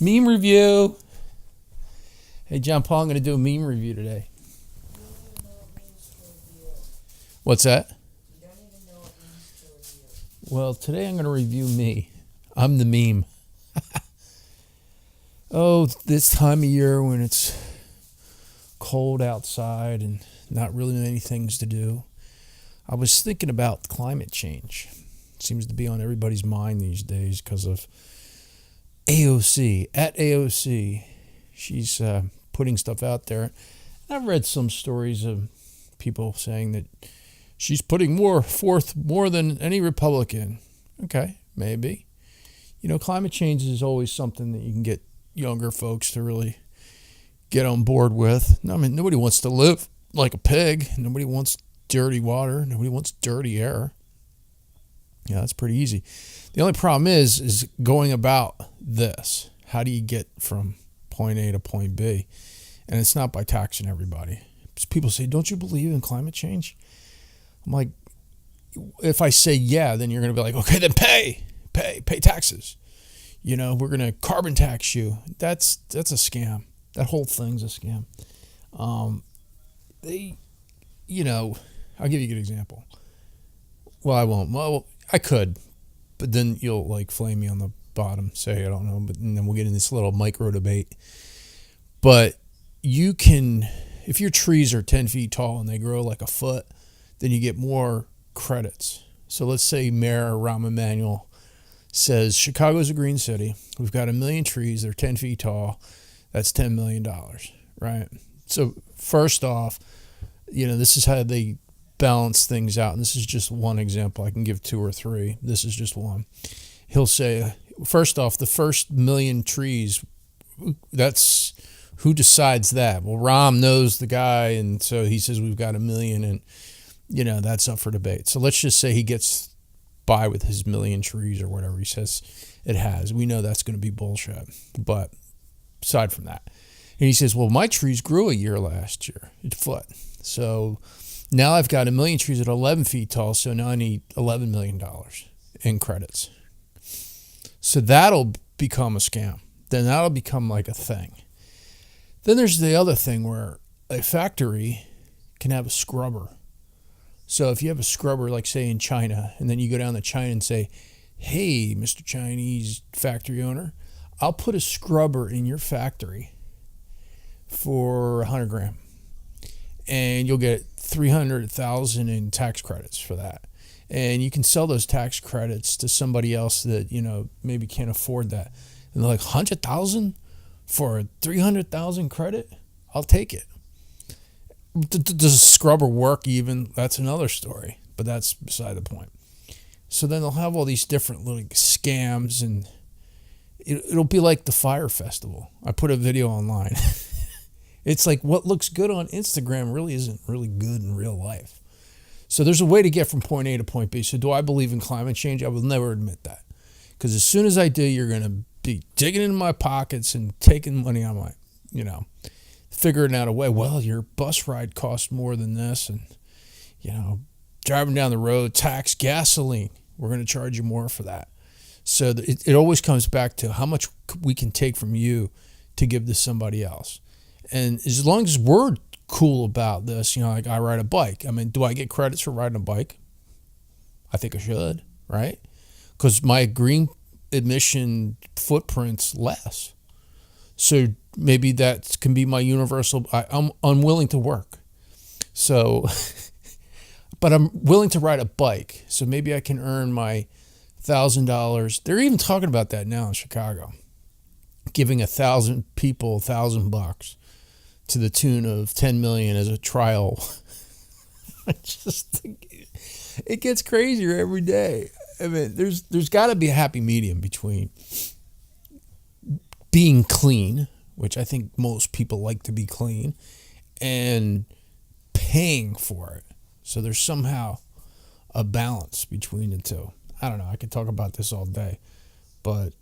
Meme review. Hey, John Paul, I'm going to do a meme review today. What's that? Well, today I'm going to review me. I'm the meme. Oh, this time of year when it's cold outside and not really many things to do, I was thinking about climate change. It seems to be on everybody's mind these days because of AOC. At AOC, she's putting stuff out there. I've read some stories of people saying that she's putting forth more than any Republican. Okay, maybe. You know, climate change is always something that you can get younger folks to really get on board with. I mean, nobody wants to live like a pig. Nobody wants dirty water. Nobody wants dirty air. Yeah, that's pretty easy. The only problem is going about this. How do you get from point A to point B? And it's not by taxing everybody. People say, don't you believe in climate change? I'm like, if I say yeah, then you're going to be like, okay, then pay taxes. You know, we're going to carbon tax you. That's a scam. That whole thing's a scam. I'll give you a good example. Well, I won't. Well, I could, but then you'll like flame me on the bottom, say I don't know, but and then we'll get in this little micro debate. But you can, if your trees are 10 feet tall and they grow like a foot, then you get more credits. So let's say Mayor Rahm Emanuel says Chicago's a green city. We've got 1 million trees. They're 10 feet tall. That's $10 million, right? So first off, this is how they balance things out. And this is just one example. I can give 2 or 3. This is just one. He'll say, first off, the first 1 million trees, that's who decides that? Well, Rahm knows the guy. And so he says, we've got 1 million and, that's up for debate. So let's just say he gets by with his 1 million trees or whatever he says it has. We know that's going to be bullshit. But aside from that, and he says, well, my trees grew a year last year, a foot. So now I've got 1 million trees at 11 feet tall. So now I need $11 million in credits. So that'll become a scam. Then that'll become like a thing. Then there's the other thing where a factory can have a scrubber. So if you have a scrubber, like say in China, and then you go down to China and say, hey, Mr. Chinese factory owner, I'll put a scrubber in your factory for $100,000. And you'll get $300,000 in tax credits for that. And you can sell those tax credits to somebody else that, maybe can't afford that. And they're like, $100,000 for a $300,000 credit? I'll take it. Does a scrubber work even? That's another story, but that's beside the point. So then they'll have all these different little scams, and it'll be like the Fire Festival. I put a video online. It's like what looks good on Instagram really isn't really good in real life. So there's a way to get from point A to point B. So do I believe in climate change? I will never admit that. Because as soon as I do, you're going to be digging into my pockets and taking money on my, figuring out a way. Well, your bus ride costs more than this. And, driving down the road, tax, gasoline. We're going to charge you more for that. So it always comes back to how much we can take from you to give to somebody else. And as long as we're cool about this, like I ride a bike. I mean, do I get credits for riding a bike? I think I should, right? Because my green emission footprint's less. So maybe that can be my universal. I'm unwilling to work. So, but I'm willing to ride a bike. So maybe I can earn my $1,000. They're even talking about that now in Chicago, giving 1,000 people $1,000 to the tune of 10 million as a trial. I just think it gets crazier every day. I mean, there's got to be a happy medium between being clean, which I think most people like to be clean, and paying for it. So there's somehow a balance between the two. I don't know. I could talk about this all day, but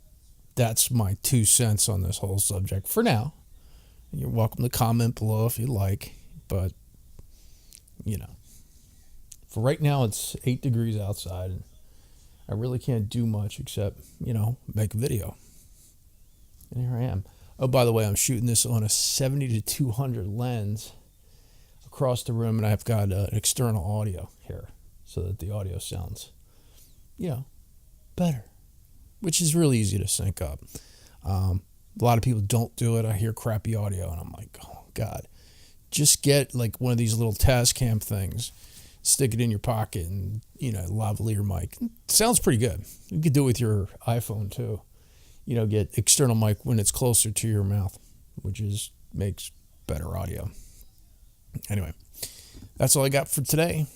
that's my 2 cents on this whole subject for now. You're welcome to comment below if you like, but for right now it's 8 degrees outside and I really can't do much except, make a video. And here I am. Oh, by the way, I'm shooting this on a 70 to 200 lens across the room, and I've got external audio here so that the audio sounds, better, which is really easy to sync up. A lot of people don't do it. I hear crappy audio, and I'm like, oh, God. Just get like one of these little Tascam things, stick it in your pocket, and, lavalier mic. It sounds pretty good. You could do it with your iPhone, too. Get external mic when it's closer to your mouth, which makes better audio. Anyway, that's all I got for today.